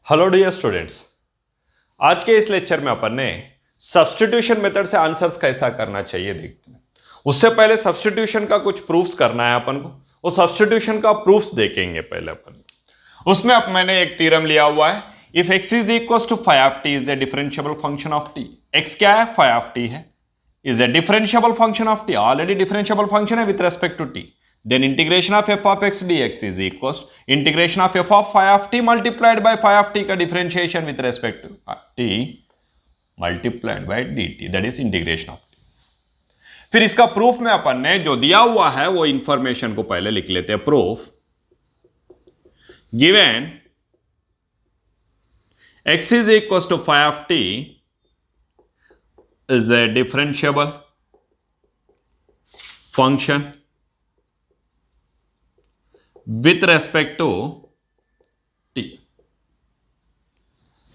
Hello dear students. आज के इस लेक्चर में अपन ने सब्स्टिट्यूशन मेथड से आंसर्स कैसा करना चाहिए देखते हैं। उससे पहले सब्स्टिट्यूशन का कुछ प्रूफ्स करना है अपन को। वो सब्स्टिट्यूशन का प्रूफ्स देखेंगे पहले अपन। उसमें अब मैंने एक थ्योरम लिया हुआ है, if x is equal to phi of t is a differentiable function of t. x क्या है? फाई ऑफ टी है, is a differentiable function of t, already differentiable function है with respect to t. Then integration of f of x dx is equals integration of f of phi of t multiplied by phi of t का differentiation with respect to t multiplied by dt, that is integration of t। फिर इसका proof में अपन ने जो दिया हुआ है वो इंफॉर्मेशन को पहले लिख लेते हैं। Proof given x is equals to phi of t is a differentiable function with respect to t.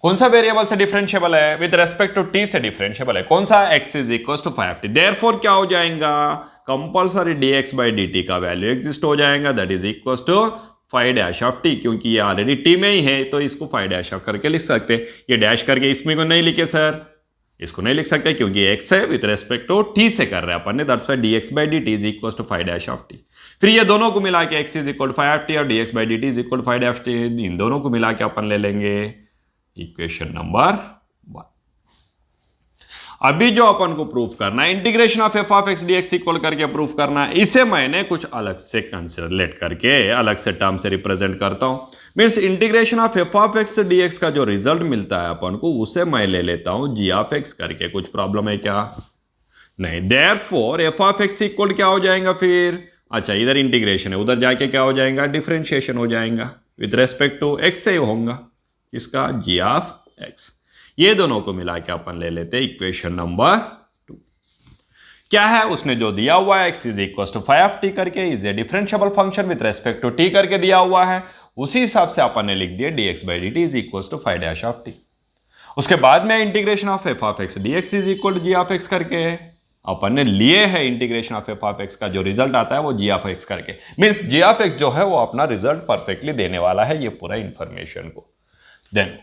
कौन सा वेरिएबल से डिफरेंशिएबल है? विथ रेस्पेक्ट टू टी से डिफरेंशिएबल है। कौन सा? x is equal to phi of t. Therefore क्या हो जाएगा? कंपल्सरी dx बाई dt का वैल्यू एग्जिस्ट हो जाएगा, that is equal to phi dash of t. क्योंकि ये ऑलरेडी टी में ही है तो इसको फाई डैश ऑफ करके लिख सकते हैं। ये डैश करके इसमें को नहीं लिखे सर, इसको नहीं लिख सकते क्योंकि x है विथ रेस्पेक्ट टू टी से कर रहे हैं अपन ने, that's why dx by dt is equal to phi dash of t. फिर ये दोनों को मिला के x is equal to phi of t और dx by dt is equal to phi dash of t, इन दोनों को मिला के अपन ले लेंगे इक्वेशन नंबर 1। अभी जो अपन को प्रूफ करना है integration of f of x dx equal करके प्रूफ करना है, इसे मैंने कुछ अलग से कंसिडर करके अलग से टर्म से रिप्रेजेंट करता हूं। Means integration of f of x dx का जो रिजल्ट मिलता है अपन को उसे मैं ले लेता हूं g ऑफ x करके। कुछ प्रॉब्लम है क्या? नहीं। Therefore f of x equal क्या हो जाएगा फिर? अच्छा, इधर इंटीग्रेशन है, उधर जाके क्या हो जाएगा? डिफरेंशिएशन हो जाएगा विद रेस्पेक्ट टू x से होगा। इसका g ऑफ x। ये दोनों को मिला के अपन ले लेते हैं इक्वेशन नंबर 2। क्या है उसने जो दिया हुआ है? x is equal to phi of t करके is a differentiable function with respect to t करके दिया हुआ है, उसी हिसाब से अपन ने लिख दिया dx by dt is equal to phi dash of t. उसके बाद में integration of f of x dx is equal to g of x करके अपन ने लिए है integration of f of x का जो रिजल्ट आता है वो g ऑफ x करके। मीन्स g ऑफ x जो है वो अपना रिजल्ट परफेक्टली देने वाला है ये पूरा इंफॉर्मेशन को। देन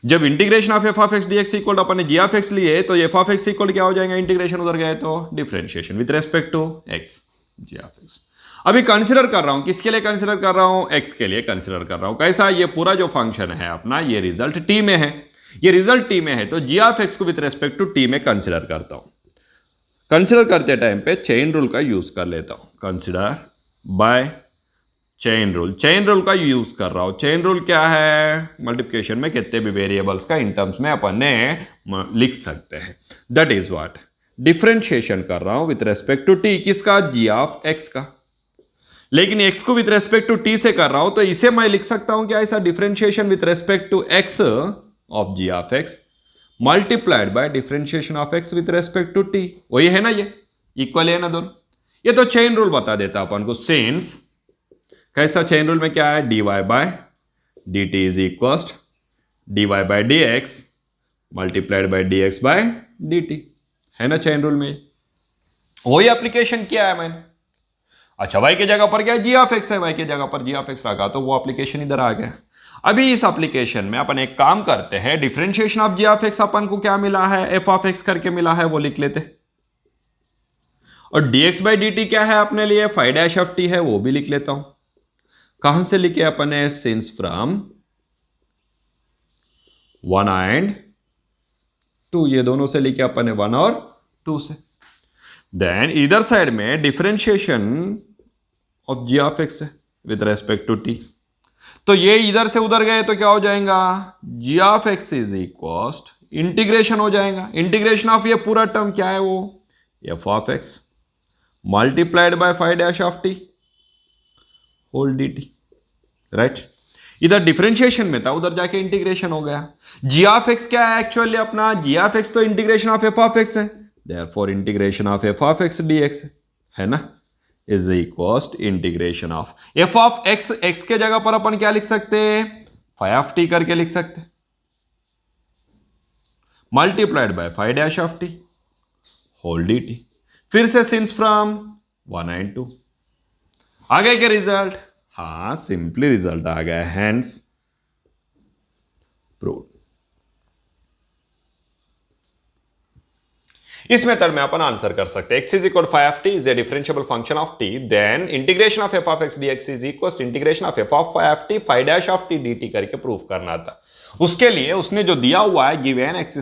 जब integration of f of x dx equal अपन ने g ऑफ x लिए तो f ऑफ x इक्वल क्या हो जाएगा? इंटीग्रेशन उधर गए तो differentiation with respect to x g of x। अभी कंसीडर कर रहा हूं, किसके लिए कंसीडर कर रहा हूं? x के लिए कंसीडर कर रहा हूं। कैसा? ये पूरा जो फंक्शन है अपना ये रिजल्ट t में है, ये रिजल्ट t में है तो g ऑफ x को विद रेस्पेक्ट टू t में कंसीडर करता हूं। कंसीडर करते टाइम पे चेन रूल का यूज कर लेता हूं। Consider by chain rule, chain rule का यूज कर रहा हूं। चेन रूल क्या है? मल्टीप्लिकेशन में कितने भी वेरिएबल्स का इन टर्म्स में अपन ने लिख सकते हैं। दैट इज व्हाट डिफरेंशिएशन कर रहा हूं विथ रेस्पेक्ट टू टी। किसका? g ऑफ x का। लेकिन x को विथ रेस्पेक्ट टू t से कर रहा हूं तो इसे मैं लिख सकता हूं क्या? ऐसा differentiation with respect to x of g of x multiplied by differentiation of x with respect to t। वही है ना, ये इक्वल है ना दोनों। ये तो चेन रूल बता देता अपन को। सिंस कैसा चेन रूल में क्या है? dy by dt is equal dy by dx multiplied by dx by dt है ना चेन रूल में। वही एप्लीकेशन किया है मैंने। अच्छा, y की जगह पर क्या? g ऑफ x है, y की जगह पर g ऑफ x रखा तो वो एप्लीकेशन इधर आ गया। अभी इस एप्लीकेशन में अपन एक काम करते हैं, differentiation of g of x अपन को क्या मिला है? f ऑफ x करके मिला है, वो लिख लेते। और dx बाई dt क्या है अपने लिए? फाई डैश ऑफ t है, वो भी लिख लेता हूं। कहां से लिखे अपन ने? सिंस फ्रॉम 1 एंड 2, ये दोनों से लिखे अपन ने 1 और 2 से। देन इधर साइड में differentiation of g of x है विद रेस्पेक्ट टू t, तो ये इधर से उधर गए तो क्या हो जाएगा? g of x is equal integration हो जाएगा। इंटीग्रेशन ऑफ ये पूरा टर्म क्या है? वो f of x multiplied by phi dash of t whole dt, right. इधर डिफरेंशिएशन में था, उधर जाके इंटीग्रेशन हो गया। g ऑफ x क्या है एक्चुअली अपना? g ऑफ x तो integration of f of x है, therefore integration of f of x dx है ना, is equal integration of f of x। x के जगह पर अपन क्या लिख सकते हैं? फाई ऑफ t करके लिख सकते, multiplied by phi dash of t whole dt। फिर से सिंस फ्रॉम 1 एंड 2 आ गए क्या रिजल्ट? हाँ, सिंपली रिजल्ट आ गया। Hence prove. इस मेथड में अपन आंसर कर सकते हैं x is equal 5t is a differentiable function of t, then integration of f of x dx is equal to integration of f of 5t 5 dash of t dt करके proof करना था। उसके लिए उसने जो दिया हुआ है given x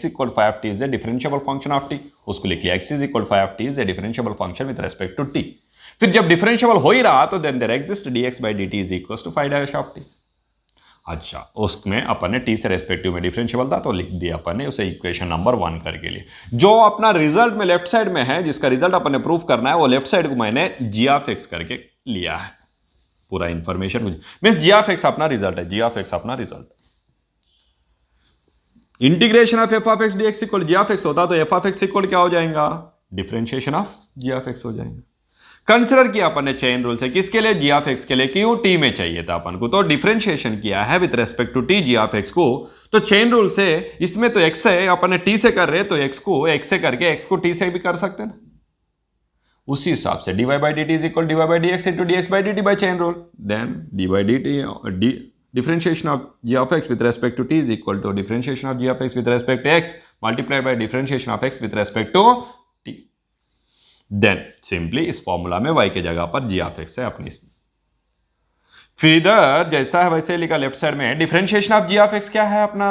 equal 5t is a differentiable function of t, उसको लिख लिया x is equal 5t is a differentiable function with respect to t। फिर जब डिफरेंशिएबल हो ही रहा तो then there exist dx by dt is equal to 5 dash of t। अच्छा, उसमें अपन ने टी से रेस्पेक्टिव में डिफरेंशिएबल था तो लिख दिया अपन ने उसे इक्वेशन नंबर 1 करके लिए। जो अपना रिजल्ट में लेफ्ट साइड में है, जिसका रिजल्ट अपन ने प्रूफ करना है, वो लेफ्ट साइड को मैंने जी ऑफ एक्स करके लिया है। पूरा information means g of x अपना रिजल्ट है, जी ऑफ एक्स अपना result. Integration of f of x d x equal g of x होता तो एफ ऑफ एक्स इक्वल क्या हो जाएगा, differentiation of g of x हो जाएगा। कंसिडर किया अपन ने चेन रूल से, किसके लिए, जी ऑफ एक्स के लिए, क्यों, टी में चाहिए था अपन को, तो डिफरेंशिएशन किया है with respect to t g of x को, तो चेन रूल से इसमें तो एक्स है, अपन ने टी से कर रहे तो एक्स को एक्स से करके एक्स को टी से भी कर सकते हैं ना। उसी हिसाब से dy by d t is equal dy by d x into d x by d t by chain rule, then d by d t differentiation of g of x with respect to t is equal to differentiation of g of x with respect to x multiply by differentiation of x with respect to t. Then simply इस formula में y के जगह पर g of x है अपनी, फिर इधर जैसा है वैसे लिखा लेफ्ट साइड में, differentiation of g of x क्या है अपना,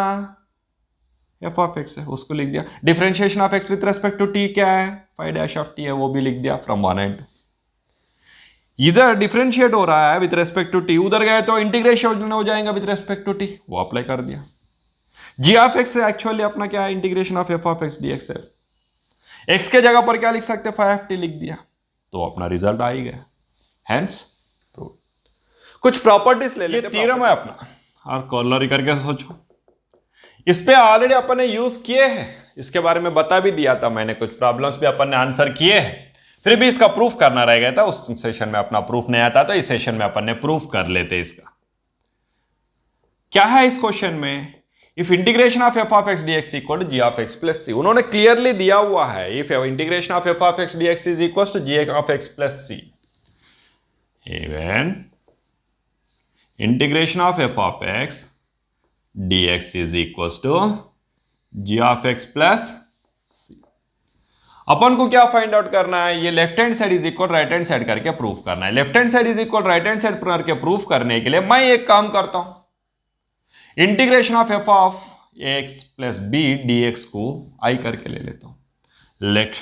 एफ ऑफ एक्स है, उसको लिख दिया। Differentiation of x with respect to t क्या है, 5 डैश ऑफ टी है, वो भी लिख दिया फ्रॉम वन एंड। इधर डिफरेंशिएट हो रहा है विद रेस्पेक्ट टू टी, उधर गए तो इंटीग्रेशन हो जाएगा विद रेस्पेक्ट टू टी, वो अप्लाई कर दिया। जी ऑफ एक्स एक्चुअली अपना क्या है, integration of f of x d x है। एक्स के जगह पर क्या लिख सकते हैं, 5t लिख दिया, तो अपना रिजल्ट आ ही गया, हेंस प्रूव। कुछ प्रॉपर्टीज ले लेते हैं, थ्योरम है अपना, और कॉलरी करके सोचो, इस पे ऑलरेडी अपन ने यूज किए हैं, इसके बारे में बता भी दिया था मैंने, कुछ प्रॉब्लम्स भी अपन ने आंसर किए हैं, फिर भी इसका प्रूफ करना रह गया था, उस सेशन में अपना प्रूफ नहीं आता, तो इस सेशन में अपन ने प्रूफ कर लेते इसका। क्या है इस क्वेश्चन में, if integration of f of x d x equal to g of x plus c, उन्होंने क्लियरली दिया हुआ है, if integration of f of x d x is equal to g of x plus c, even integration of f of x d x is equal to g of x plus c. अपन को क्या find out करना है, ये left hand side is equal right hand side करके proof करना है। Left hand side is equal right hand side करके प्रूफ करने के लिए मैं एक काम करता हूं, integration of f of x plus b d x को आई करके ले लेता हूं। Let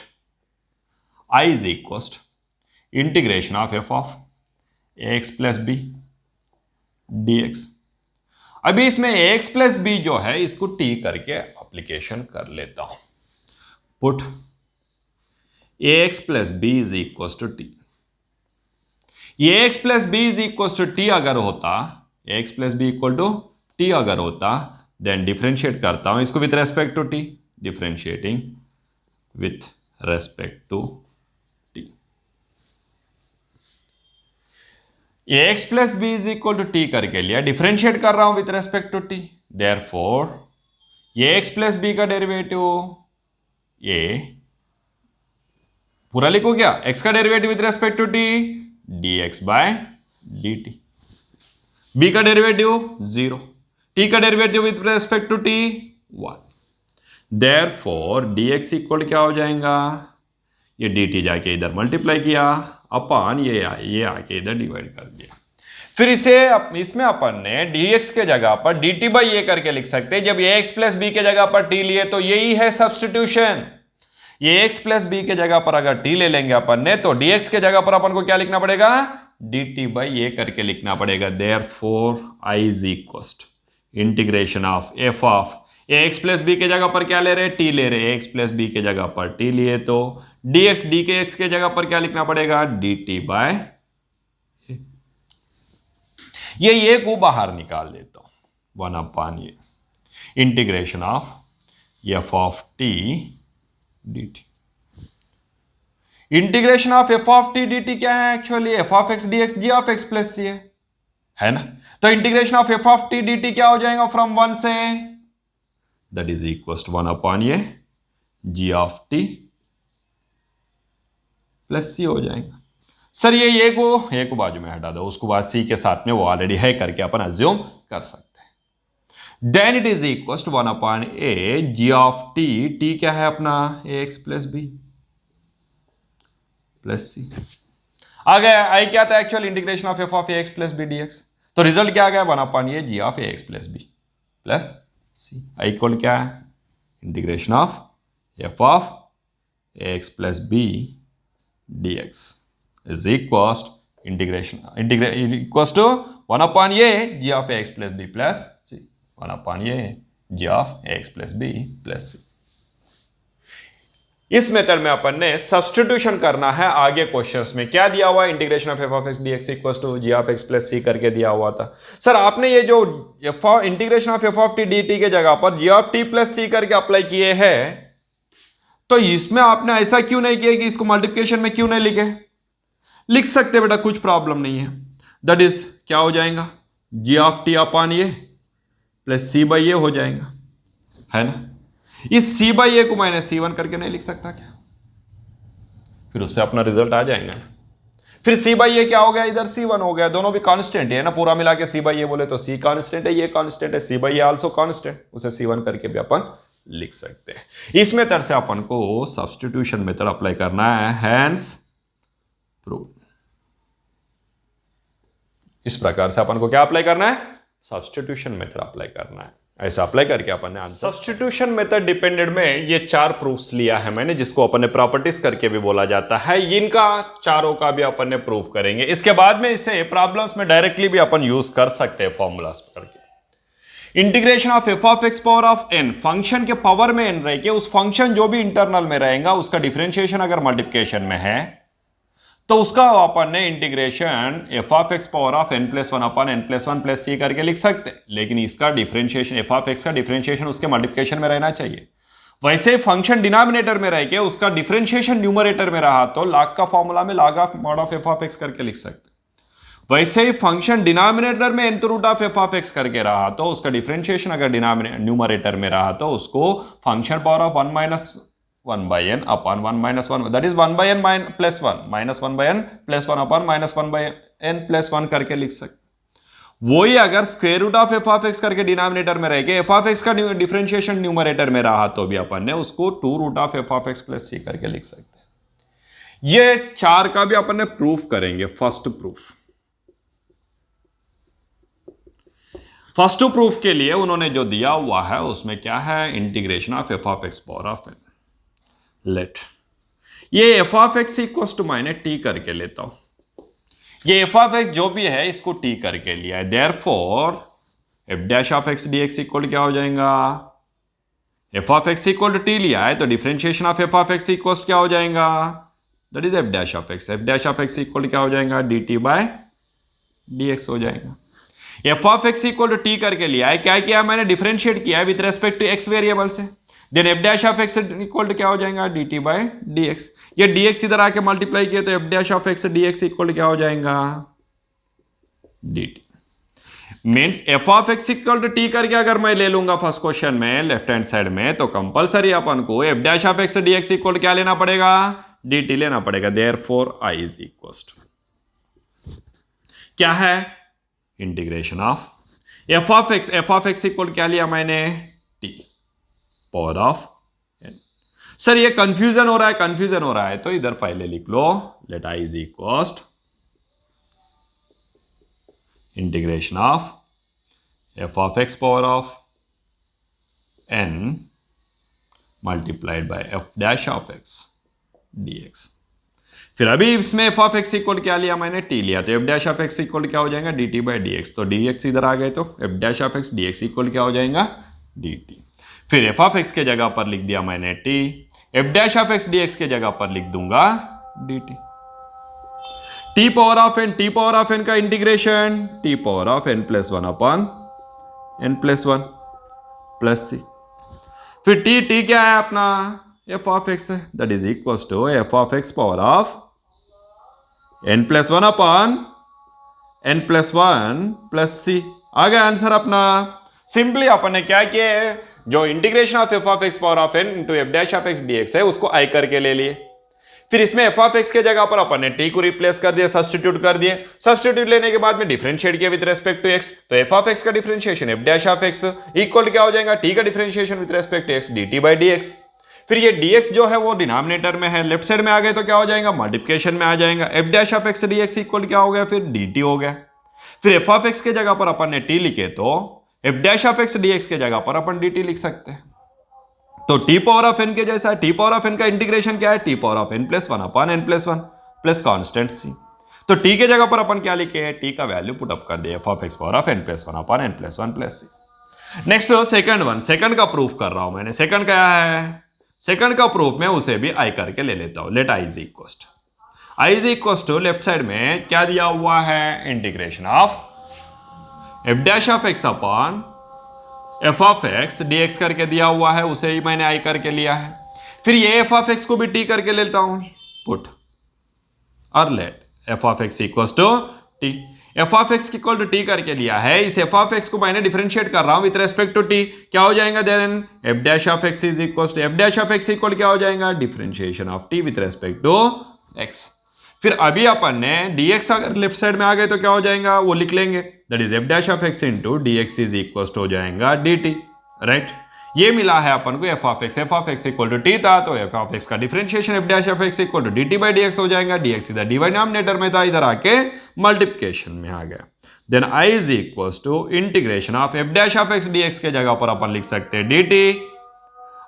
I is equal integration of f of x plus b d x. अभी इसमें एक्स प्लस बी जो है इसको टी करके एप्लीकेशन कर लेता हूं। Put x plus b is equal to t, ये x plus b is equal to t अगर होता, x plus b equal to t अगर होता, देन डिफरेंशिएट करता हूं इसको with respect to t, differentiating with respect to t, x plus b is equal to t करके लिया, differentiate कर रहा हूं with respect to t, therefore ये एक्स प्लस बी का डेरिवेटिव, ये पूरा लिखो क्या, एक्स का derivative with respect to t d x by d t, b का डेरिवेटिव 0, टी का derivative with respect to t 1, therefore dx equal क्या हो जाएगा, ये dt जाके इधर मल्टीप्लाई किया अपन ये आके इधर डिवाइड कर दिया। फिर इसमें अपन ने dx के जगह पर dt बाई ये करके लिख सकते हैं, जब ये x प्लस बी के जगह पर t लिए तो यही है सब्स्टिट्यूशन, ये x प्लस बी के जगह पर अगर t ले लेंगे अपन ने तो dx के जगह पर अपन को क्या लिखना पड़ेगा, dt बाई ये करके लिखना पड़ेगा। Therefore i is equal integration of f of x plus b के जगह पर क्या ले रहे हैं, टी ले रहे हैं, एक्स प्लस बी के जगह पर टी लिए तो dx डी के एक्स के जगह पर क्या लिखना पड़ेगा, dt बाय ये को बाहर निकाल देता हूं, 1 अपॉन ये integration of f of t d t. Integration of f of t d t क्या है actually, f of x d x g of x plus c है ना, तो integration of f of t d t क्या हो जाएगा, from 1 से that is equal to 1 upon ये g of t plus c हो जाएगा। सर ये को बाजू में हटा दो, उसको बाद सी के साथ में वो ऑलरेडी है करके अपन अज्यूम कर सकते हैं। Then it is equal to 1 upon a g of t, t क्या है अपना a x plus b plus c. आ गया आई क्या था actual integration of f of a x plus b d x, तो रिजल्ट क्या आ गया 1 upon a g of a x plus b plus c. I equal क्या है integration of f of a x plus b d x is equal integration equals to 1 upon a g of a x plus b plus c, 1 upon a g of a x plus b plus c. इस method में अपन ने substitution करना है। आगे questions में क्या दिया हुआ है integration of f of x d x equal to g of x plus c करके दिया हुआ था। सर आपने ये जो integration of f of t d t के जगह पर g of t plus c करके अप्लाई किए हैं, तो इसमें आपने ऐसा क्यों नहीं किया कि इसको मल्टीप्लिकेशन में क्यों नहीं लिखे? लिख सकते बेटा, कुछ प्रॉब्लम नहीं है। दैट इज क्या हो जाएगा g of t upon a plus c by a हो जाएगा, है ना। इस सी बाई ए को मैंने सी वन करके नहीं लिख सकता क्या? फिर उससे अपना रिजल्ट आ जाएगा। फिर सी बाई ए क्या हो गया, इधर सी वन हो गया, दोनों भी कांस्टेंट है ना, पूरा मिला के सी बाई ए बोले तो सी कांस्टेंट है, ये कांस्टेंट है, सी बाई ए आल्सो कांस्टेंट, उसे सी वन करके भी अपन लिख सकते हैं। इस मेथड से अपन को सब्स्टिट्यूशन मेथड अप्लाई करना है, हैंस प्रूव। इस प्रकार से अपन को क्या अप्लाई करना है, सब्स्टिट्यूशन मेथड अप्लाई करना है। ऐसा अप्लाई करके अपन ने आंसर। सब्स्टिट्यूशन मेथड डिपेंडेंट में ये 4 प्रूफ्स लिया है मैंने, जिसको अपन ने प्रॉपर्टीज करके भी बोला जाता है। इनका चारों का भी अपन ने प्रूफ करेंगे। इसके बाद में इसे प्रॉब्लम्स में डायरेक्टली भी अपन यूज कर सकते हैं फॉर्मूलाज करके। Integration of f of x power of n, function के पावर में एन रह के उस फंक्शन जो भी इंटरनल में रहेगा उसका डिफरेंशिएशन अगर मल्टीप्लिकेशन में है तो उसका अपन ने integration f of x power of n plus one upon n plus one plus c करके लिख सकते हैं। लेकिन इसका डिफरेंशिएशन एफ ऑफ एक्स का डिफरेंशिएशन उसके मल्टीप्लिकेशन में रहना चाहिए। वैसे फंक्शन डिनोमिनेटर में रह के उसका डिफरेंशिएशन न्यूमरेटर में रहा तो लॉग का फॉर्मूला में log of mod of f of x करके लिख सकते हैं। वैसे ही फंक्शन डिनोमिनेटर में nth root of f of x करके रहा तो उसका डिफरेंशिएशन अगर न्यूमरेटर में रहा तो उसको function power of 1 minus 1 by n upon 1 minus 1, that is 1 by n plus 1 minus 1 by n plus 1 upon minus 1 by n plus 1 करके लिख सकते। वही अगर square root of f of x करके डिनोमिनेटर में रह के एफ ऑफ एक्स का डिफरेंशिएशन न्यूमरेटर में रहा तो भी अपन ने उसको 2 root of f of x plus c करके लिख सकते हैं। ये 4 का भी अपन ने प्रूफ करेंगे। फर्स्ट प्रूफ के लिए उन्होंने जो दिया हुआ है उसमें क्या है, integration of f of x power of n. Let ये f of x equal to minus t करके लेता हूं। ये एफ ऑफ एक्स जो भी है इसको टी करके लिया है, therefore f dash of x d x equal क्या हो जाएगा, f of x equal to t लिया है तो differentiation of f of x equal क्या हो जाएगा, that is f dash of x. F dash of x equal क्या हो जाएगा, d t by d x हो जाएगा। F of x equal to t करके लिया है, क्या किया मैंने, डिफरेंशिएट किया है with respect to x variable से। Then f dash of x equal to क्या हो जाएगा, d t by d x. ये डी एक्स इधर आके मल्टीप्लाई किया तो f dash of x d x equal क्या हो जाएगा, d t. Means f of x equal to t करके अगर मैं ले लूंगा फर्स्ट क्वेश्चन में लेफ्ट हैंड साइड में तो कंपलसरी अपन को f dash of x d x equal क्या लेना पड़ेगा, डी टी लेना पड़ेगा। देयरफॉर आई इज इक्वल क्या है, integration of f of x equal क्या लिया मैंने, t power of n. Sir ये कंफ्यूजन हो रहा है तो इधर पहले लिख लो, let I is equal integration of f of x power of n multiplied by f dash of x d x. फिर अभी इसमें एफ ऑफ एक्स इक्वल क्या लिया मैंने, टी लिया तो f dash of x equal क्या हो जाएगा, d t by d x. तो डी एक्स इधर आ गए तो f dash of x d x equal क्या हो जाएगा, डी टी। फिर एफ ऑफ एक्स के जगह पर लिख दिया मैंने t, f dash of x d x के जगह पर लिख दूंगा d t. T power of n का integration t power of n plus one upon n plus one plus c. फिर टी क्या है अपना, एफ ऑफ एक्स है, that is equal to f of x power of n plus one upon n plus one plus c. आ गया answer अपना। Simply अपन ने क्या किया, जो integration of f of x power of n into f dash of x d x है उसको आई करके ले लिए। फिर इसमें एफ ऑफ एक्स के जगह पर अपन ने टी को रिप्लेस कर दिया, सब्स्टिट्यूट कर दिए। सब्स्टिट्यूट लेने के बाद में डिफरेंशिएट किया विद रेस्पेक्ट टू एक्स, तो एफ ऑफ एक्स का differentiation f dash of x equal क्या हो जाएगा, टी का differentiation with respect to x d t by d x. फिर ये dx जो है वो डिनोमिनेटर में है, लेफ्ट साइड में आ गए तो क्या हो जाएगा, मल्टीप्लिकेशन में आ जाएगा। F dash of x dx equal क्या हो गया, फिर dt हो गया। फिर एफ ऑफ एक्स के जगह पर अपन ने t लिखे तो f dash of x dx के जगह पर अपन dt लिख सकते हैं। तो टी पावर ऑफ एन के जैसा है, टी पावर ऑफ एन का इंटीग्रेशन क्या है, t power of n plus one upon n plus one plus constant c. तो टी के जगह पर अपन क्या लिखे, टी का वैल्यू पुट अप कर दिया f of x power of n plus one upon n plus one plus c. Next second one, second का प्रूफ कर रहा हूं मैंने। सेकंड क्या है, सेकंड का प्रूफ में उसे भी आई करके ले लेता हूं। Let I is equal to left side में क्या दिया हुआ है, integration of f dash of x upon f of x dx करके दिया हुआ है, उसे ही मैंने आई करके लिया है। फिर ये एफ ऑफ एक्स को भी टी करके लेता हूं, पुट और let f of x equal to t. F of x equal to t करके लिया है, इस एफ ऑफ एक्स को मैंने डिफरेंशिएट कर रहा हूं विद रेस्पेक्ट टू टी, क्या हो जाएगा then f dash of x is equal to f dash of x equal क्या हो जाएगा, differentiation of t with respect to x. फिर अभी अपन ने dx अगर लेफ्ट साइड में आ गए तो क्या हो जाएगा, वो लिख लेंगे, that is f dash of x into d x is equal हो जाएगा dt, राइट। ये मिला है अपन को f of x equal to t था, तो एफ ऑफ एक्स का differentiation f dash of x equal to d t by d x हो जाएगा। डी एक्स इधर डिनोमिनेटर में था, इधर आके मल्टीप्लिकेशन में आ गया। Then I is equal to integration of f dash of x d x के जगह पर अपन लिख सकते हैं d t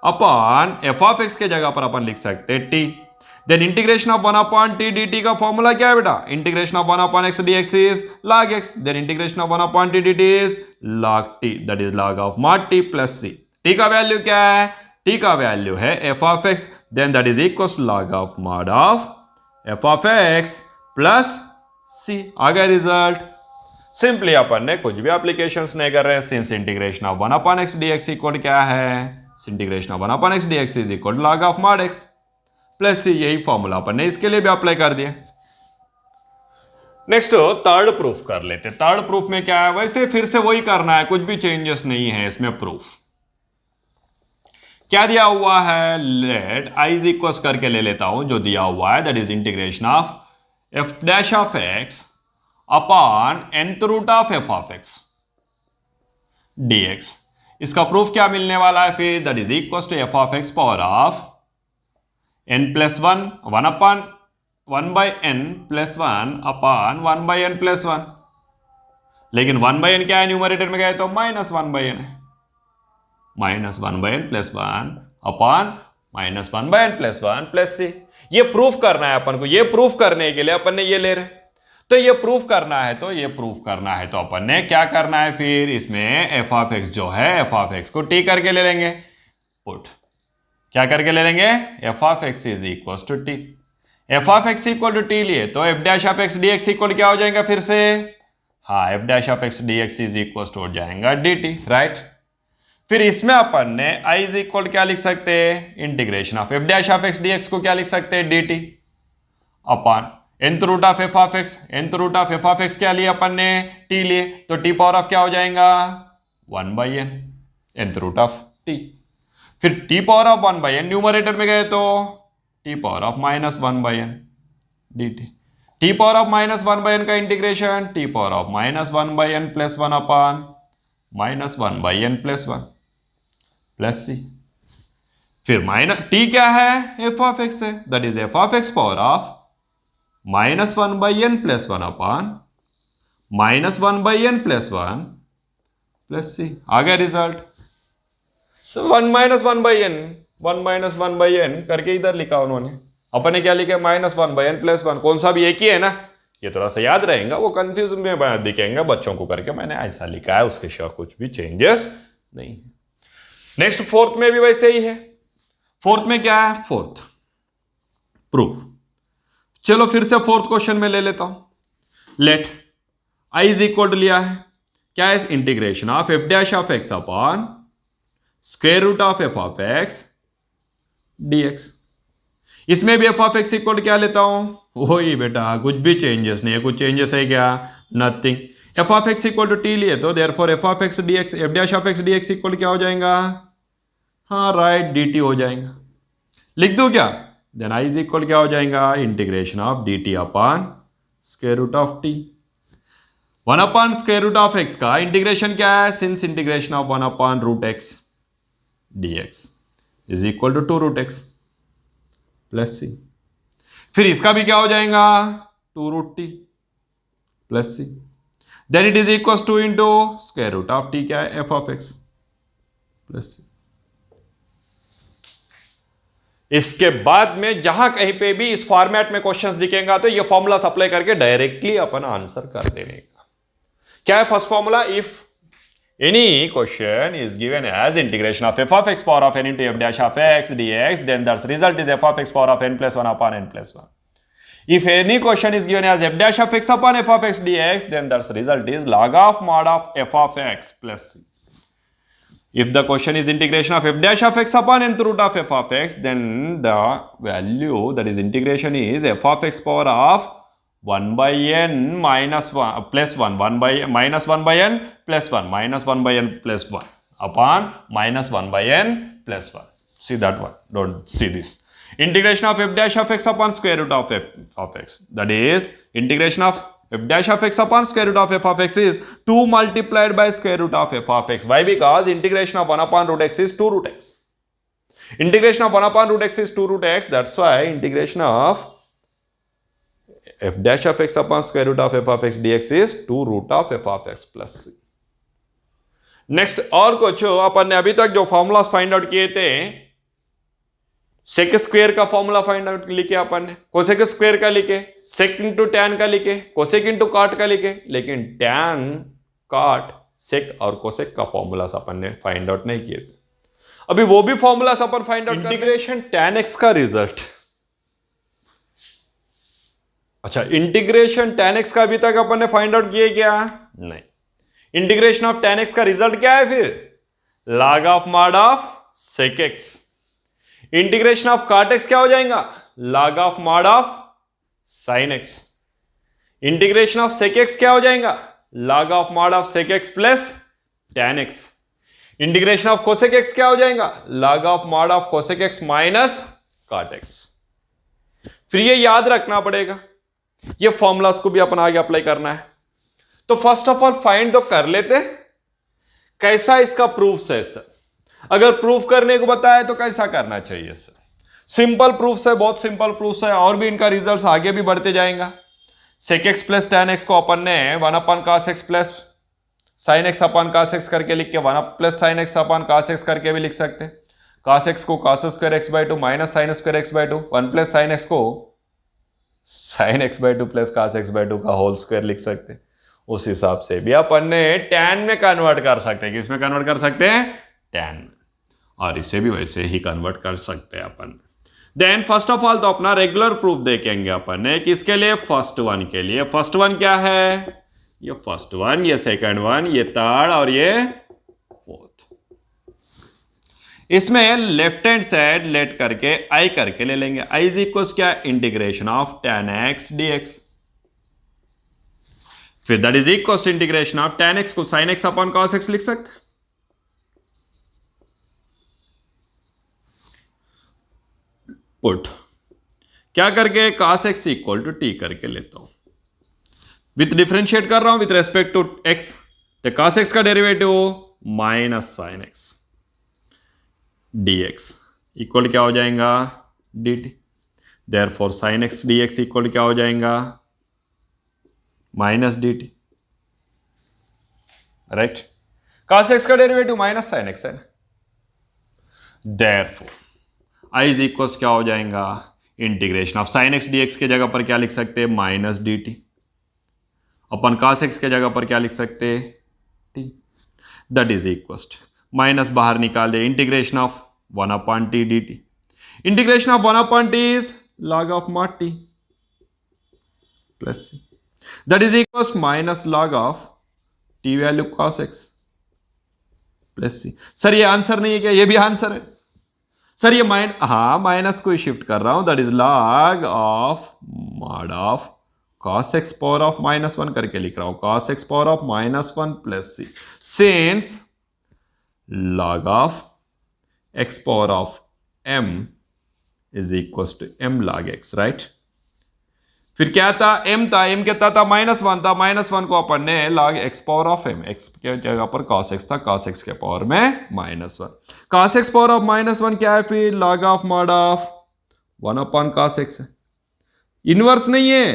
upon f of x के जगह पर अपन लिख सकते हैं t. Then integration of 1 upon t dt का फॉर्मूला क्या है बेटा, integration of 1 upon x dx is log x, then integration of 1 upon t dt is log t, that is log of mod t plus c। t का value क्या है, t का value है f of x, then that is equal to log of mod of f of x plus c। आ गया result. Simply अपन ने कुछ भी एप्लीकेशंस नहीं कर रहे हैं, since integration of 1 upon x dx equal क्या है, integration of 1 upon x dx is equal log of mod x plus c, यही फॉर्मूला अपन ने इसके लिए भी अप्लाई कर दिया। नेक्स्ट थर्ड प्रूफ कर लेते। थर्ड प्रूफ में क्या है, वैसे फिर से वही करना है, कुछ भी चेंजेस नहीं है इसमें। प्रूफ क्या दिया हुआ है, लेट आई इज इक्वल करके ले लेता हूं, जो दिया हुआ है that is integration of f dash of x upon nth root of f of x dx। इसका प्रूफ क्या मिलने वाला है फिर, that is equal to f of x power of n plus one, one upon one by n plus one upon one by n plus one. लेकिन one by n क्या है, numerator में गए तो माइनस वन बाई एन है, minus one by n plus one upon minus one by n plus one plus c. ये proof करना है अपन को, ये प्रूफ करने के लिए अपन ने ये ले रहे, तो ये प्रूफ करना है, तो ये प्रूफ करना है तो अपन ने क्या करना है फिर, इसमें एफ ऑफ एक्स जो है एफ ऑफ एक्स को टी करके ले लेंगे, पुट क्या करके ले लेंगे, f of x is equal to t. F of x equal to t लिए तो f dash of x d x equal क्या हो जाएगा फिर से, हाँ f dash of x d x is equal to हो जाएगा डी टी, राइट। फिर इसमें अपन ने आई इज इक्वल क्या लिख सकते हैं, integration of f dash of x d x को क्या लिख सकते हैं, d t upon nth root of f of x. nth root of f of x क्या लिया अपन ने, टी लिए, तो टी पावर ऑफ क्या हो जाएगा, one by n, nth root of t. फिर t power of one by n numerator में गए तो t power of minus one by n d t. T power of minus one by n का integration t power of minus one by n plus one upon minus one by n plus one plus c. फिर minus t क्या है, f of x है, that is f of x power of minus one by n plus one upon minus one by n plus one plus c. आ गया result. So one minus one by n, one minus one by n करके इधर लिखा उन्होंने, अपन ने क्या लिखा, minus one by n plus one, कौन सा भी एक ही है ना, ये थोड़ा सा याद रहेगा, वो कंफ्यूज में दिखेंगे बच्चों को करके मैंने ऐसा लिखा है, उसके सिवा कुछ भी चेंजेस नहीं। नेक्स्ट फोर्थ में भी वैसे ही है। फोर्थ में क्या है, फोर्थ प्रूफ। चलो फिर से फोर्थ क्वेश्चन में ले लेता हूं। Let I is equal to लिया है, क्या है, integration of f dash of x upon square root of f of x d x. इसमें भी एफ ऑफ एक्स इक्वल क्या लेता हूं, वही बेटा, कुछ भी चेंजेस नहीं है। कुछ चेंजेस है क्या, nothing. F of x equal to t लिए तो therefore f of x d x, f dash of x d x equal क्या हो जाएगा, हाँ राइट, डी टी हो जाएगा। लिख दूं क्या, देन आई इज इक्वल क्या हो जाएगा, integration of d t upon square root of t. 1 upon square root of x का इंटीग्रेशन क्या है, since integration of 1 upon root x d x is equal to 2 root x plus c. फिर इसका भी क्या हो जाएगा, 2 root t plus c. Then it is equal to into square root of t क्या है, f of x plus c. इसके बाद में जहां कहीं पे भी इस फॉर्मेट में क्वेश्चंस दिखेगा तो ये फॉर्मूला अप्लाई करके डायरेक्टली अपन आंसर कर देने का। क्या है first formula, if any question is given as integration of f of x power of n into f dash of x d x, then that's result is f of x power of n plus 1 upon n plus 1। If any question is given as f dash of x upon f of x dx, then that's result is log of mod of f of x plus c. If the question is integration of f dash of x upon nth root of f of x, then the value that is integration is f of x power of 1 by n minus 1 plus 1, 1 by minus 1 by n plus 1 minus 1 by n plus 1 upon minus 1 by n plus 1. See that one, don't see this. Integration of f dash of x upon square root of f of x, that is integration of f dash of x upon square root of f of x is 2 multiplied by square root of f of x. Why? Because integration of 1 upon root x is 2 root x. Integration of 1 upon root x is 2 root x. That's why integration of f dash of x upon square root of f of x dx is 2 root of f of x plus c. Next और कुछ अपन ने अभी तक जो formulas find out किए थे, सेक square का formula find out लिखे अपन ने, कोसेक स्क्वेयर का लिखे, सेक इंटू टैन का लिखे, कोसेक इंटू कॉट का लिखे, लेकिन टैन, कॉट, सेक और कोसेक का फॉर्मूला अपन ने फाइंड आउट नहीं किए थे। अभी वो भी फॉर्मूला अपन find out, integration tan x का रिजल्ट। अच्छा, इंटीग्रेशन टैन एक्स का अभी तक अपन ने फाइंड आउट किए क्या? नहीं। इंटीग्रेशन ऑफ टैन एक्स का रिजल्ट क्या है फिर? Log of mod of sec x. Integration of cot x क्या हो जाएगा? Log of mod of sine x. Integration of sec x क्या हो जाएगा? Log of mod of sec x plus tan x. Integration of cosec x क्या हो जाएगा? Log of mod of cosec x minus cot x. फिर ये याद रखना पड़ेगा, ये फॉर्मूलास को भी अपन आगे अप्लाई करना है। तो फर्स्ट ऑफ ऑल फाइंड तो कर लेते कैसा इसका प्रूफ है सर। अगर प्रूफ करने को बताया तो कैसा करना चाहिए सर? सिंपल प्रूफ है, बहुत सिंपल प्रूफ है, और भी इनका रिजल्ट आगे भी बढ़ते जाएगा। Sec x plus tan x को अपन ने 1 upon cos x plus sine x upon cos x करके लिख के 1 plus sine x upon cos x करके भी लिख सकते। cos x को cos square x by 2 minus sine square x by 2, 1 plus sine x को sine x by 2 plus cos x by 2 का होल स्क्वायर लिख सकते। उस हिसाब से भी अपन ने टैन में कन्वर्ट कर सकते हैं। किसमें कन्वर्ट कर सकते हैं? टैन में। और इसे भी वैसे ही कन्वर्ट कर सकते हैं अपन। देन फर्स्ट ऑफ ऑल तो अपना रेगुलर प्रूफ देखेंगे अपन ने, किसके लिए? फर्स्ट वन के लिए। फर्स्ट वन क्या है? ये फर्स्ट वन, ये सेकंड वन, ये थर्ड और ये फोर्थ। इसमें लेफ्ट हैंड साइड लेट करके आई करके ले लेंगे। आई इज इक्वल क्या? Integration of tan x dx। फिर that is equal to integration of tan x को sin x upon cos x लिख सकते। पुट क्या करके? cos x equal to t करके लेता हूं, विथ डिफरेंशिएट कर रहा हूं विथ रेस्पेक्ट टू x। तो cos x का derivative minus sine x dx equal क्या हो जाएगा? dt। Therefore sin x dx equal क्या हो जाएगा? Minus dt, right. cos x का डेरिवेटिव माइनस साइन एक्स है ना। देयरफॉर आई इज इक्वल क्या हो जाएगा? Integration of sine x dx के जगह पर क्या लिख सकते हैं? Minus dt। अपन cos x के जगह पर क्या लिख सकते हैं? t। That is equal minus बाहर निकाल दे, integration of 1 upon t dt। Integration of 1 upon t is log of mod t plus c। That is equal minus log of t value cos x plus c। Sir ये answer नहीं है क्या? ये भी answer है sir. ये minus को shift कर रहा हूं। That is log of mod of cos x power of minus 1 करके लिख रहा हूं, cos x power of minus 1 plus c। Since log of x power of m is equal to m log x, right. फिर क्या था, m था, m कितना था, -1 था, -1 को अपन ने log x power of m, x के जगह पर cos x था, cos x के पावर में -1, cos x पावर ऑफ -1 क्या है, फिर log of mod of 1 upon cos x है। इनवर्स नहीं है,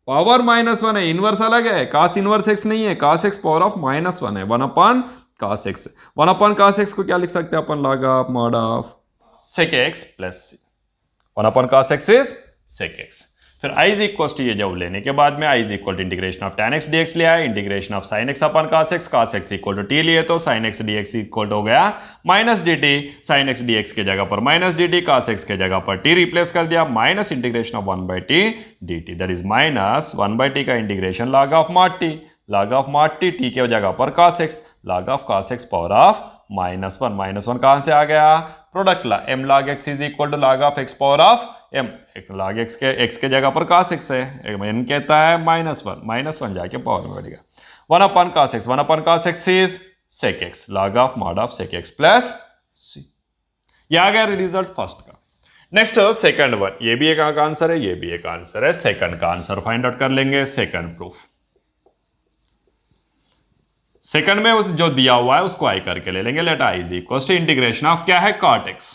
पावर -1 है, इनवर्स अलग है, cos इनवर्स x नहीं है, cos x पावर ऑफ -1 है, 1 upon cos x। 1 upon cos x को क्या लिख सकते हैं अपन, log of mod of sec x plus c। 1 upon cos x is sec x। फिर i इज इक्वल टू, ये जब लेने के बाद में i is equal to integration of tan x dx ले आए, integration of sin x upon cos x equal to t लिए तो sin x dx इक्वल हो गया minus dt, sin x dx के जगह पर माइनस dt, cos x के जगह पर t रिप्लेस कर दिया, minus integration of 1/t dt, that is minus 1/t का integration log of mod t, log of mod t, t के जगह पर cos x, log of cos x power of -1 कहां से आ गया, product law, m log x is equal to log of x power of m, log x के जगह पर cos x है, n कहता है -1 जाके पावर में बढ़ेगा, 1 upon cos x, 1 upon cos x is sec x, log of mod of sec x plus c। ये आ गया रिजल्ट फर्स्ट का। नेक्स्ट सेकंड वन, ये भी एक आंसर है, ये भी एक आंसर है, सेकंड का आंसर फाइंड आउट कर लेंगे, सेकंड प्रूफ। सेकंड में उस जो दिया हुआ है उसको आई करके ले लेंगे, let I is equal to integration of क्या है, cot x।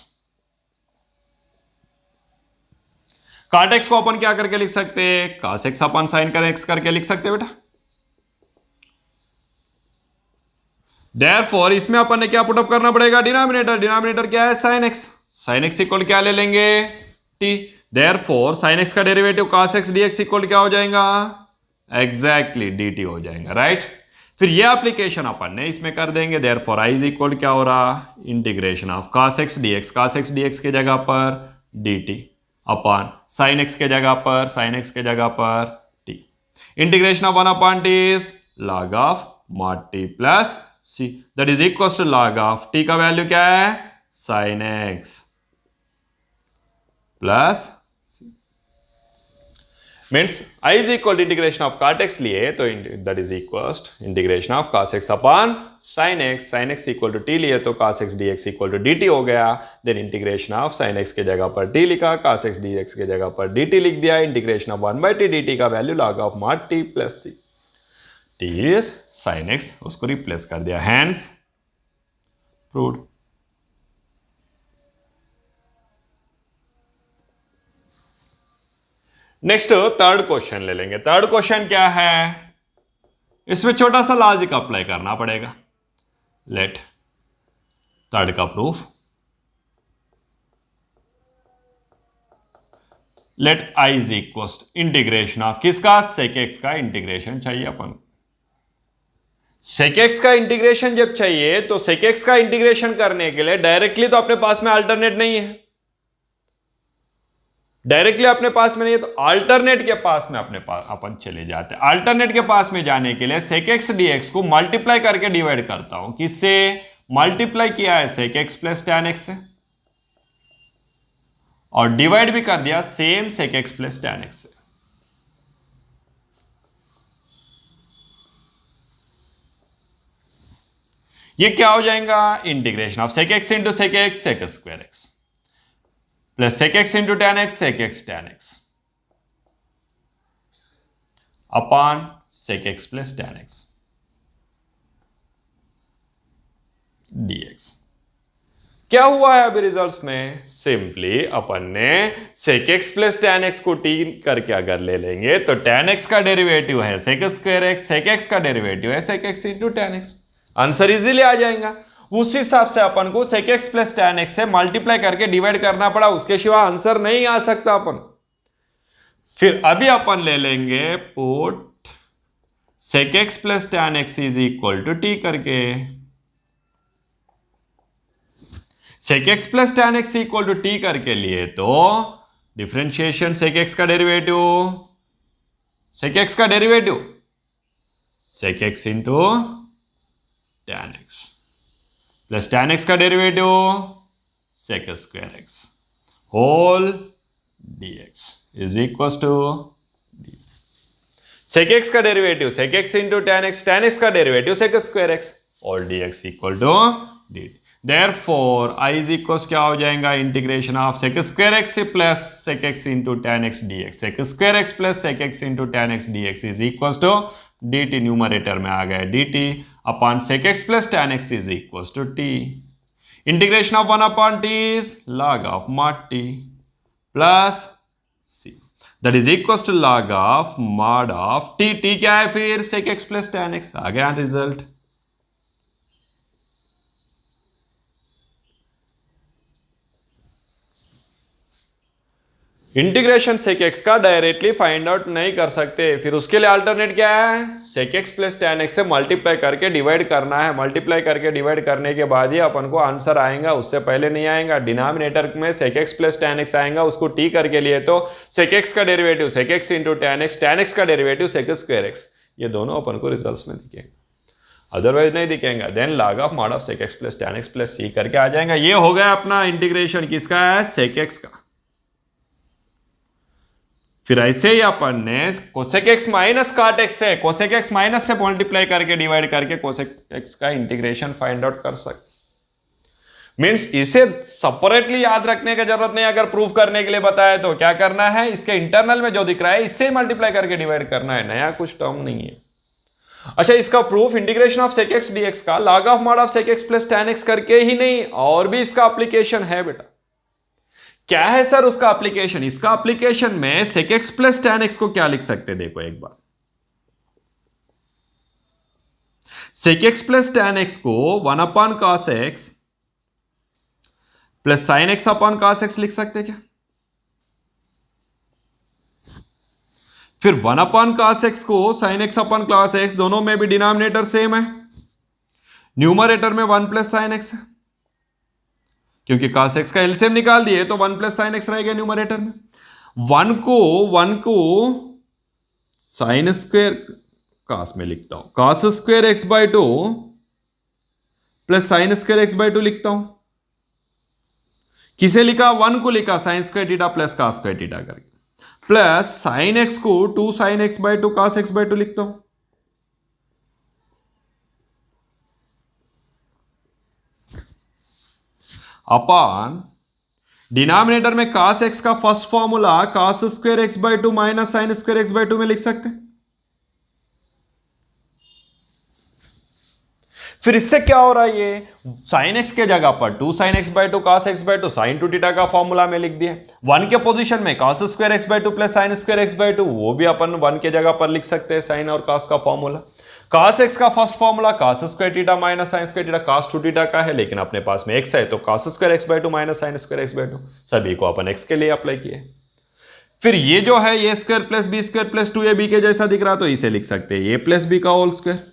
cot x को अपन क्या करके लिख सकते हैं, cos x अपन sin x करके लिख सकते हैं बेटा। देयरफॉर इसमें अपन ने क्या पुटअप करना पड़ेगा, डिनोमिनेटर क्या है, sin x इक्वल क्या ले लेंगे, t। देयरफॉर sin x का derivative cos x dx equal क्या हो जाएगा, एग्जैक्टली dt हो जाएगा, राइट। फिर ये एप्लीकेशन अपन ने इसमें कर देंगे, देयरफॉर i इज इक्वल क्या हो रहा, integration of cos x dx के जगह पर dt अपॉन sin x के जगह पर t, integration of 1 upon t is log of mod t plus c, that is equal to log of t का वैल्यू क्या है, sin x plus means i is equal to integration of cot x लिए तो that is equal integration of cos x upon sin x equal to t लिए तो cos x dx equal to dt हो गया, then integration of sin x के जगह पर t लिखा, cos x dx के जगह पर dt लिख दिया, इंटीग्रेशन ऑफ 1/t dt का value log of mod t plus c, t is sin x, उसको रिप्लेस कर दिया, hence proved. Next third question ले लेंगे। थर्ड क्वेश्चन क्या है, इसमें छोटा सा लॉजिक अप्लाई करना पड़ेगा, लेट थर्ड का proof, let i is equal integration of किसका, sec x का इंटीग्रेशन चाहिए अपन। sec x का इंटीग्रेशन जब चाहिए तो sec x का इंटीग्रेशन करने के लिए डायरेक्टली तो अपने पास में अल्टरनेट नहीं है, डायरेक्टली अपने पास में नहीं है, तो अल्टरनेट के पास में अपने पास अपन चले जाते हैं। अल्टरनेट के पास में जाने के लिए sec x dx को मल्टीप्लाई करके डिवाइड करता हूं, किससे, मल्टीप्लाई किया है sec x plus tan x से, और डिवाइड भी कर दिया same sec x plus tan x से। ये क्या हो जाएगा, integration of sec x into sec x sec square x plus sec x into tan x sec x tan x upon sec x plus tan x dx। क्या हुआ है अभी results में, सिंपली अपन ने sec x plus tan x को t करके अगर ले लेंगे तो tan x का डेरिवेटिव है sec square x, sec x का डेरिवेटिव है sec x into tan x, answer easily आ जाएगा। उस हिसाब से अपन को sec x plus tan x से मल्टीप्लाई करके डिवाइड करना पड़ा, उसके सिवा आंसर नहीं आ सकता अपन। फिर अभी अपन ले लेंगे put sec x plus tan x is equal to t करके, sec x plus tan x equal to t करके लिए तो डिफरेंशिएशन sec x का derivative sec x into tan x plus tan x का derivative sec square x whole dx is equal to sec x का derivative sec x into tan x का derivative sec square x और dx equal to dt, therefore I is equals क्या हो जाएगा, integration of sec square x plus sec x into tan x d x, sec square x plus sec x into tan x d x is equals to d t, numerator में आ गया d t upon sec x plus tan x is equals to t, integration of 1 upon t is log of mod t plus c, that is equals to log of mod of t, t क्या है फिर sec x plus tan x, आ गया रिजल्ट। Integration sec x का directly find out नहीं कर सकते, फिर उसके लिए अल्टरनेट क्या है, sec x plus tan x से मल्टीप्लाई करके डिवाइड करना है, मल्टीप्लाई करके डिवाइड करने के बाद ही अपन को आंसर आएगा, उससे पहले नहीं आएगा। डिनोमिनेटर में sec x plus tan x आएगा, उसको टी करके लिए तो सेक एक्स का derivative sec x into tan x का डेरिवेटिव सेक स्क्वायर एक्स, ये दोनों अपन को रिजल्ट में दिखेंगे, अदरवाइज नहीं दिखेंगे। Then log of mod of sec x plus tan x plus c करके आ जाएगा। ये हो गया अपना इंटीग्रेशन किसका है, सेक एक्स का। फिर ऐसे ही अपन ने कोसेक एक्स माइनस काट एक्स से, कोसेक एक्स माइनस से मल्टीप्लाई करके डिवाइड करके कोसेक एक्स का इंटीग्रेशन फाइंड आउट कर सकते। मींस इसे सेपरेटली याद रखने की जरूरत नहीं, अगर प्रूफ करने के लिए बताया तो क्या करना है, इसके इंटरनल में जो दिख रहा है इससे मल्टीप्लाई करके डिवाइड करना है, नया कुछ टर्म नहीं है। अच्छा, इसका proof integration of sec x d x का log of mod of sec x plus tan x करके ही नहीं, और भी इसका एप्लीकेशन है बेटा। क्या है सर उसका एप्लीकेशन, इसका एप्लीकेशन में sec x plus tan x को क्या लिख सकते हैं, देखो एक बार, sec x plus tan x को 1 upon cos x plus sine x upon cos x लिख सकते क्या। फिर 1 अपॉन कॉस एक्स को sine x upon cos x, दोनों में भी डिनोमिनेटर सेम है, न्यूमरेटर में 1 प्लस साइन एक्स है, क्योंकि cos x का एलसीएम निकाल दिए तो 1 प्लस साइन एक्स रहेगा न्यूमरेटर में। 1 को साइन स्क्वायर cos में लिखता हूं, cos square x by two plus sign square x by to लिखता हूं। किसे लिखा, 1 को लिखा sine square theta plus cos square theta करके, प्लस साइन एक्स को 2 sign x by to cos x by to लिखता हूं। अपॉन डिनोमिनेटर में cos x का first formula cos square x by two minus sine square x by to में लिख सकते हैं। फिर इससे क्या हो रहा है, ये साइन एक्स के जगह पर 2 sign x by to cos x by to sign to theta का फॉर्मूला में लिख दिया। 1 के पोजीशन में cos square x by two plus sign square x by to, वो भी अपन 1 के जगह पर लिख सकते हैं, साइन और cos का फॉर्मूला। cos x का first formula cos square theta minus sine square theta cos 2 theta का है, लेकिन अपने पास में x है तो cos square x by two minus sine square x by to, सभी को अपन x के लिए अप्लाई किए। फिर ये जो है a square plus b square plus 2ab के जैसा दिख रहा, तो इसे लिख सकते हैं a प्लस बी का होल स्क्वायर।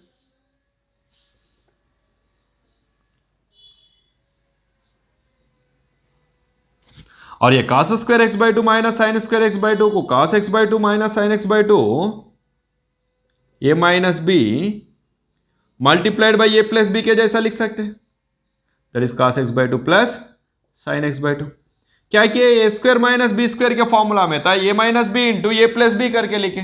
और ये cos square x by two minus sine square x by two को cos x by two minus sine x by two a minus b multiplied by a plus b के जैसा लिख सकते हैं, that is cos x by two plus sine x by two. क्या किए, a square minus b square के formula में था a minus B into A plus B करके लिखे।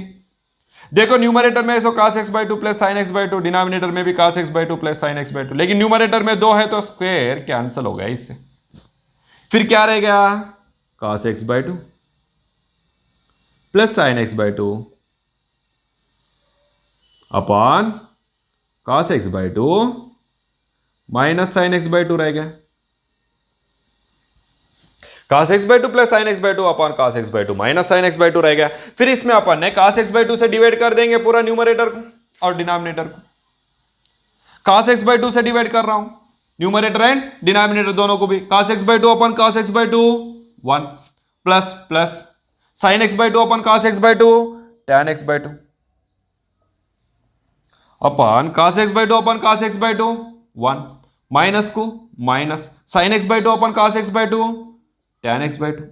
देखो न्यूमरेटर में ऐसा cos x by two plus sine x by to, denominator में भी cos x by two plus sine x by to, लेकिन न्यूमरेटर में 2 है तो स्क्वायर कैंसिल हो गया इससे। फिर क्या रहेगा, cos x by two plus sine x by two upon cos x by two minus sine x by to रहेगा। cos x by two plus sine x by two upon cos x by two minus sine x by to रहेगा। फिर इसमें अपन ने cos x by to से divide कर देंगे पूरा numerator को और डिनोमिनेटर को। cos एक्स बाई टू से डिवाइड कर रहा हूं न्यूमरेटर एंड डिनोमिनेटर दोनों को भी, cos x by two upon cos x by two 1 plus plus sine x by two upon cos x by two tan x by two upon cos x by two upon cos x by two 1 minus को minus sine x by two upon cos x by two tan x by two.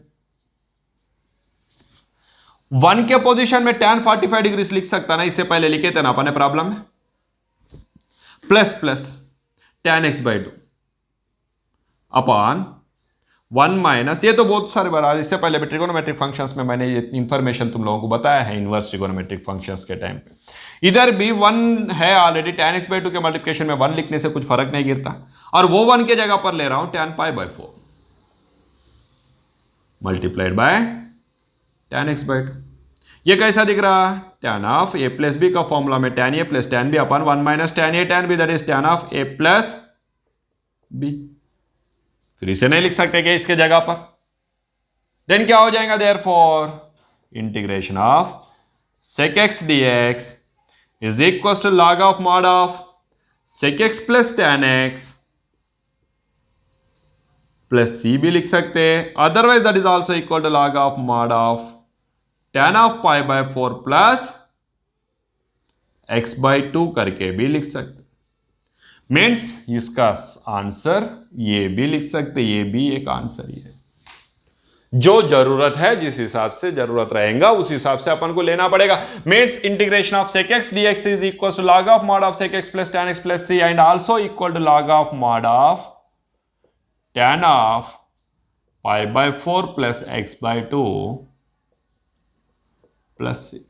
1 के position में tan 45 degree लिख सकता ना, इससे पहले लिखे थे ना अपन ने प्रॉब्लम में, plus plus tan x by two upon 1 minus, ये तो बहुत सारे बार, इससे पहले भी ट्रिगोनोमेट्रिक फंक्शंस में मैंने ये इन्फॉर्मेशन तुम लोगों को बताया है इनवर्स ट्रिगोनोमेट्रिक फंक्शंस के टाइम पे। इधर भी 1 है ऑलरेडी, tan x/2 के मल्टीप्लिकेशन में 1 लिखने से कुछ फर्क नहीं गिरता, और वो 1 के जगह पर ले रहा हूं tan π/4 multiplied by tan x/2। ये कैसा दिख रहा? tan of a plus b का फॉर्मूला में tan a plus tan b upon 1 minus tan a tan b, that is tan of a plus b। फिर इसे नहीं लिख सकते क्या इसके जगह पर? देन क्या हो जाएगा? Therefore integration of sec x dx is equal to log of mod of sec x plus tan x plus c भी लिख सकते हैं, otherwise that is also equal to log of mod of tan of π/4 plus x/2 करके भी लिख सकते। Means इसका answer ये भी लिख सकते, ये भी एक आंसर ही है। जो जरूरत है, जिस हिसाब से जरूरत रहेगा उस हिसाब से अपन को लेना पड़ेगा। Means integration of sec x dx is equal to log of mod of sec x plus tan x plus c and also equal to log of mod of tan of π/4 plus x/2 plus c।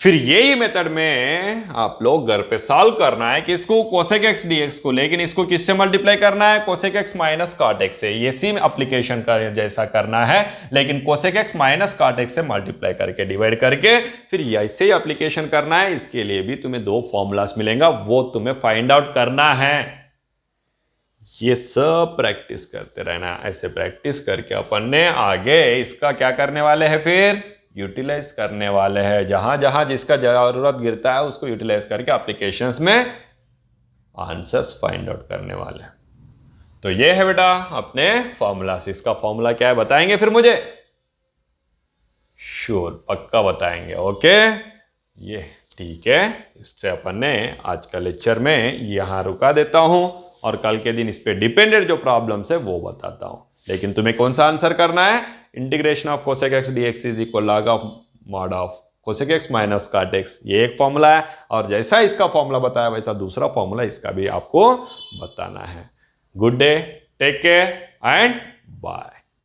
फिर यही method में आप लोग घर पे solve करना है कि इसको कोसेक एक्स dx को, लेकिन इसको किससे मल्टीप्लाई करना है? Cosec x minus cot x से। ये सेम एप्लीकेशन का जैसा करना है, लेकिन cosec x minus cot x से मल्टीप्लाई करके डिवाइड करके फिर ऐसे ही एप्लीकेशन करना है। इसके लिए भी तुम्हें 2 फॉर्मूलास मिलेगा, वो तुम्हें फाइंड आउट करना है। ये सब प्रैक्टिस करते रहना। ऐसे प्रैक्टिस करके अपन ने आगे इसका क्या करने वाले हैं? फिर यूटिलाइज करने वाले हैं। जहां जहां जिसका जरूरत गिरता है उसको यूटिलाइज करके एप्लीकेशंस में आंसर्स फाइंड आउट करने वाले हैं। तो ये है बेटा अपने फॉर्मूला से। इसका फॉर्मूला क्या है बताएंगे फिर मुझे? श्योर, पक्का बताएंगे। ओके, ये ठीक है। इससे अपन ने आज का लेक्चर में यहां रुका देता हूं, और कल के दिन इस पे डिपेंडेंट जो प्रॉब्लम्स है वो बताता हूं। लेकिन तुम्हें कौन सा आंसर करना है? Integration of cosec x dx is equal log of mod of cosec x minus cot x, ये एक फॉर्मूला है। और जैसा इसका फॉर्मूला बताया वैसा दूसरा फॉर्मूला इसका भी आपको बताना है। Good day, take care and bye.